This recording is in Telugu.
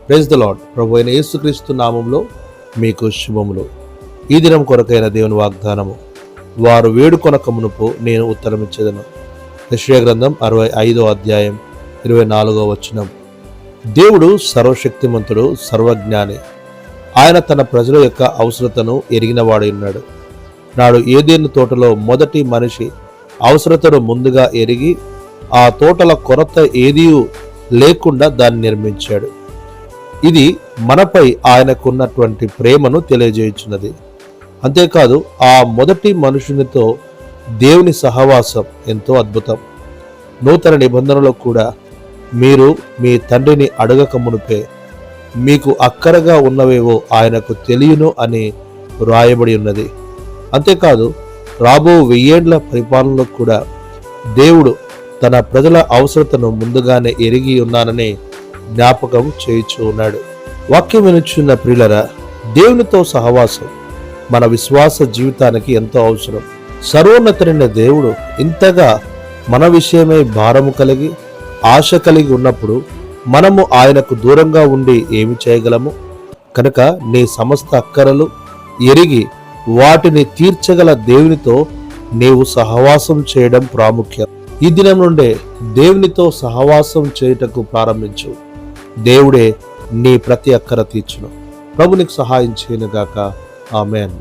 Praise the lord. ప్రభు అయిన యేసుక్రీస్తు నామంలో మీకు శుభములు. ఈ దినం కొరకైన దేవుని వాగ్దానము, వారు వేడుకొనక మునుపు నేను ఉత్తరమిచ్చేదను. యెషయా గ్రంథం 65వ అధ్యాయం 24వ వచనం. దేవుడు సర్వశక్తిమంతుడు, సర్వజ్ఞాని. ఆయన తన ప్రజల యొక్క అవసరతను ఎరిగినవాడై ఉన్నాడు. నాడు ఏదెను తోటలో మొదటి మనిషి అవసరతను ముందుగా ఎరిగి ఆ తోటల కొరత ఏదీ లేకుండా దాన్ని నిర్మించాడు. ఇది మనపై ఆయనకున్నటువంటి ప్రేమను తెలియజేయుచున్నది. అంతేకాదు, ఆ మొదటి మనుషునితో దేవుని సహవాసం ఎంతో అద్భుతం. నూతన నిబంధనలో కూడా మీరు మీ తండ్రిని అడగక మునుపే మీకు అక్కరగా ఉన్నవేవో ఆయనకు తెలియను అని వ్రాయబడి ఉన్నది. అంతేకాదు, రాబో 1000 ఏండ్ల పరిపాలనలో కూడా దేవుడు తన ప్రజల అవసరతను ముందుగానే ఎరిగి ఉన్నానని జ్ఞాపకం చేయుచూ ఉన్నాడు. వాక్యం వినుచున్న ప్రియులరా, దేవునితో సహవాసం మన విశ్వాస జీవితానికి ఎంతో అవసరం. సర్వోన్నతుడైన దేవుడు ఇంతగా మన విషయమై భారము కలిగి ఆశ కలిగి ఉన్నప్పుడు మనము ఆయనకు దూరంగా ఉండి ఏమి చేయగలము? కనుక నీ సమస్త అక్కరలు ఎరిగి వాటిని తీర్చగల దేవునితో నీవు సహవాసం చేయడం ప్రాముఖ్యం. ఈ దినం నుండే దేవునితో సహవాసం చేయుటకు ప్రారంభించు. దేవుడే నీ ప్రతి అక్కర తీర్చును. ప్రభు నీకు సహాయం చేయనుగాక. ఆమేన్.